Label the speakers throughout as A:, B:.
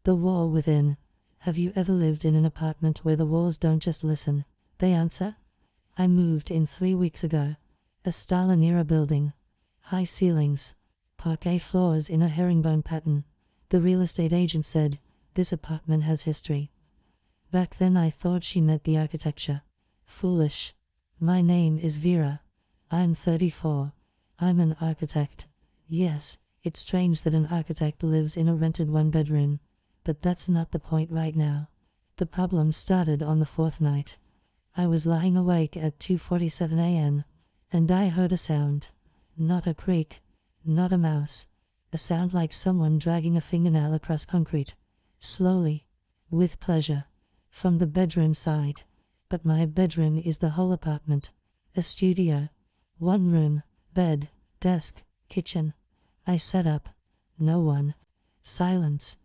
A: The wall within. Have you ever lived in an apartment where the walls don't just listen, they answer? I moved in 3 weeks ago. A Stalin-era building. High ceilings. Parquet floors in a herringbone pattern. The real estate agent said, "This apartment has history." Back then I thought she meant the architecture. Foolish. My name is Vera. I'm 34. I'm an architect. Yes, it's strange that an architect lives in a rented one-bedroom. But that's not the point right now. The problem started on the 4th night. I was lying awake at 2:47 a.m. and I heard a sound. Not a creak. Not a mouse. A sound like someone dragging a fingernail across concrete. Slowly. With pleasure. From the bedroom side. But my bedroom is the whole apartment. A studio. 1 room. Bed. Desk. Kitchen. I sat up. No one. Silence.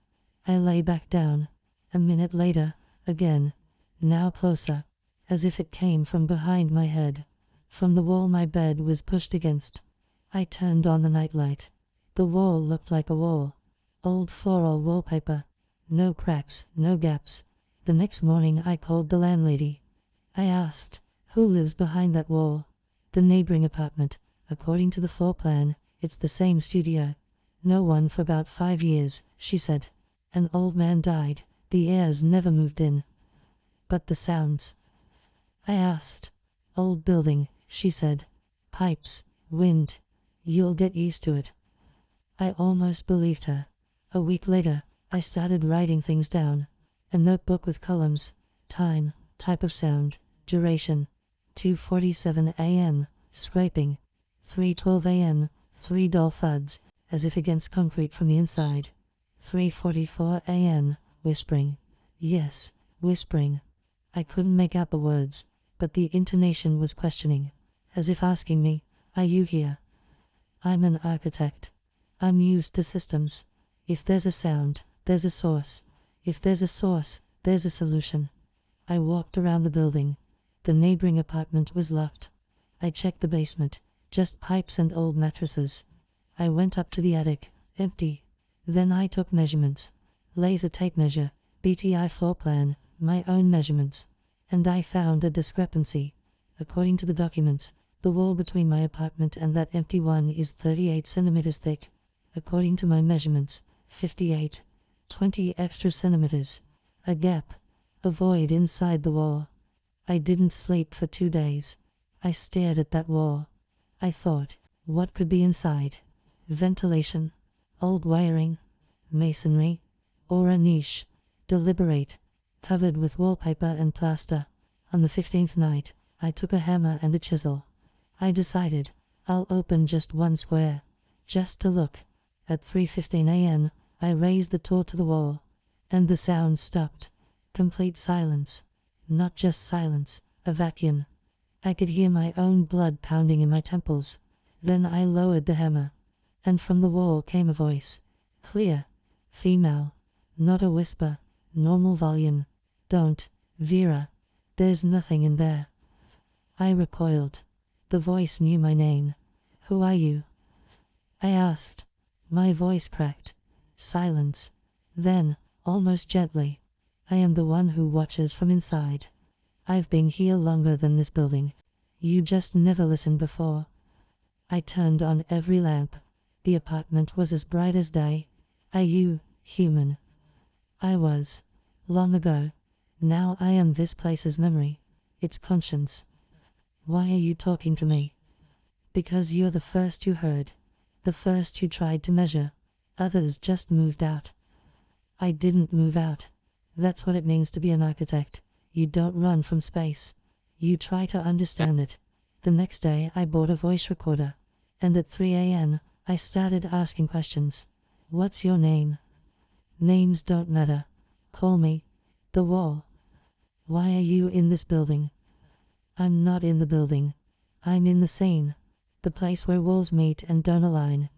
A: I lay back down. A minute later, again. Now closer. As if it came from behind my head. From the wall my bed was pushed against. I turned on the nightlight. The wall looked like a wall. Old floral wallpaper. No cracks, no gaps. The next morning I called the landlady. I asked, "Who lives behind that wall?" "The neighboring apartment. According to the floor plan, it's the same studio." "No one for about 5 years," she said. "An old man died. The heirs never moved in." "But the sounds?" I asked. "Old building," she said. "Pipes, wind. You'll get used to it." I almost believed her. A week later, I started writing things down. A notebook with columns. Time, type of sound, duration. 2:47 a.m. Scraping. 3:12 a.m. 3 dull thuds, as if against concrete from the inside. 3:44 a.m. Whispering. Yes, whispering. I couldn't make out the words, but the intonation was questioning, as if asking me, "Are you here?" I'm an architect. I'm used to systems. If there's a sound, there's a source. If there's a source, there's a solution. I walked around the building. The neighboring apartment was locked. I checked the basement, just pipes and old mattresses. I went up to the attic, empty. Then I took measurements. Laser tape measure, BTI floor plan, my own measurements. And I found a discrepancy. According to the documents, the wall between my apartment and that empty one is 38 centimeters thick. According to my measurements, 58. 20 extra centimeters. A gap. A void inside the wall. I didn't sleep for 2 days. I stared at that wall. I thought, what could be inside? Ventilation. Old wiring. Masonry. Or a niche. Deliberate. Covered with wallpaper and plaster. On the 15th night, I took a hammer and a chisel. I decided, I'll open just 1 square. Just to look. At 3:15 a.m., I raised the tool to the wall. And the sound stopped. Complete silence. Not just silence, a vacuum. I could hear my own blood pounding in my temples. Then I lowered the hammer. And from the wall came a voice. Clear. Female. Not a whisper. Normal volume. "Don't, Vera. There's nothing in there." I recoiled. The voice knew my name. "Who are you?" I asked. My voice cracked. Silence. Then, almost gently, "I am the one who watches from inside. I've been here longer than this building. You just never listened before." I turned on every lamp. The apartment was as bright as day. Are you human? I was. Long ago. Now I am this place's memory. Its conscience. Why are you talking to me? Because you're the first who heard. The first who tried to measure. Others just moved out. I didn't move out. That's what it means to be an architect. You don't run from space. You try to understand it. The next day I bought a voice recorder. And at 3 a.m., I started asking questions. "What's your name?" "Names don't matter. Call me the wall." "Why are you in this building?" "I'm not in the building. I'm in the scene. The place where walls meet and don't align.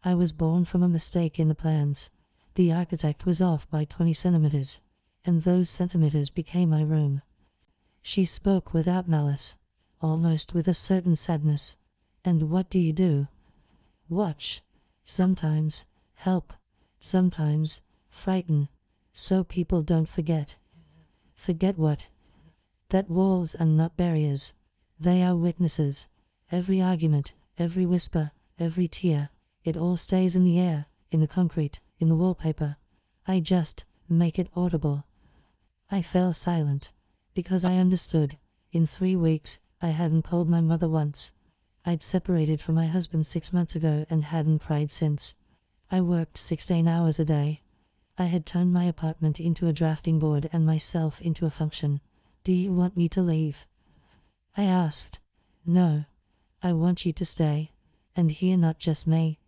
A: I was born from a mistake in the plans. The architect was off by 20 centimeters. And those centimeters became my room." She spoke without malice. Almost with a certain sadness. "And what do you do?" "Watch. Sometimes help. Sometimes frighten. So people don't forget. Forget what? That walls are not barriers. They are witnesses. Every argument, every whisper, every tear, it all stays in the air, in the concrete, in the wallpaper. I just make it audible. I fell silent, because I understood. In 3 weeks, I hadn't called my mother once. I'd separated from my husband 6 months ago and hadn't cried since. I worked 16 hours a day. I had turned my apartment into a drafting board and myself into a function. Do you want me to leave? I asked. No. I want you to stay. And hear not just me.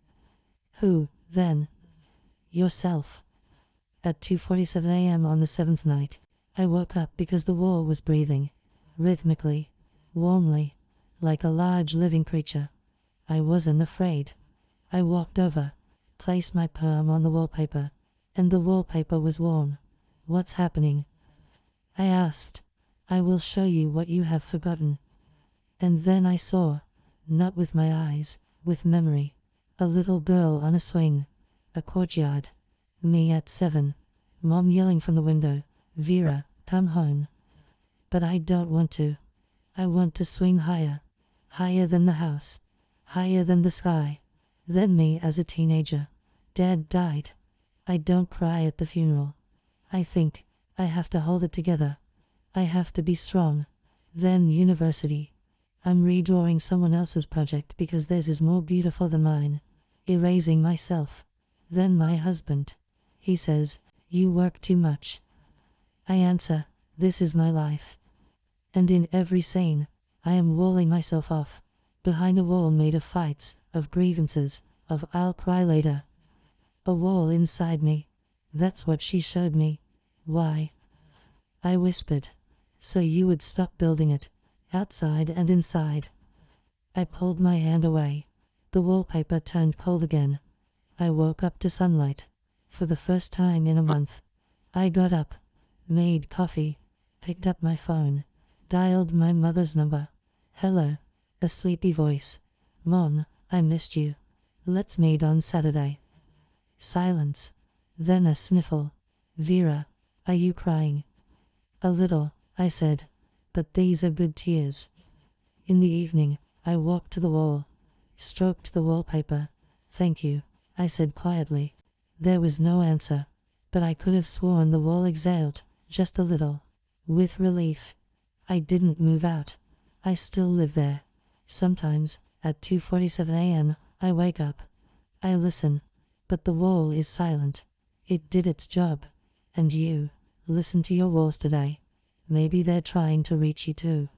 A: Who, then? Yourself. At 2:47 a.m. on the 7th night, I woke up because the wall was breathing. Rhythmically. Warmly. Like a large living creature. I wasn't afraid. I walked over. Placed my palm on the wallpaper. And the wallpaper was warm. What's happening? I asked. I will show you what you have forgotten. And then I saw, not with my eyes, with memory, a little girl on a swing. A courtyard. Me at 7. Mom yelling from the window, Vera, come home. But I don't want to. I want to swing higher. Higher than the house. Higher than the sky. Then me as a teenager. Dad died. I don't cry at the funeral. I think, I have to hold it together. I have to be strong. Then university. I'm redrawing someone else's project because theirs is more beautiful than mine. Erasing myself. Then my husband. He says, you work too much. I answer, this is my life. And in every scene, I am walling myself off. Behind a wall made of fights, of grievances, of I'll cry later. A wall inside me. That's what she showed me. Why? I whispered. So you would stop building it, outside and inside. I pulled my hand away. The wallpaper turned cold again. I woke up to sunlight. For the first time in a month. I got up, made coffee, picked up my phone, dialed my mother's number. Hello. A sleepy voice. Mom, I missed you. Let's meet on Saturday. Silence. Then a sniffle. Vera, are you crying? A little, I said. But these are good tears. In the evening, I walked to the wall. Stroked the wallpaper. Thank you, I said quietly. There was no answer. But I could have sworn the wall exhaled, just a little. With relief. I didn't move out. I still live there. Sometimes, at 2:47 a.m., I wake up. I listen. But the wall is silent. It did its job. And you, listen to your walls today. Maybe they're trying to reach you too.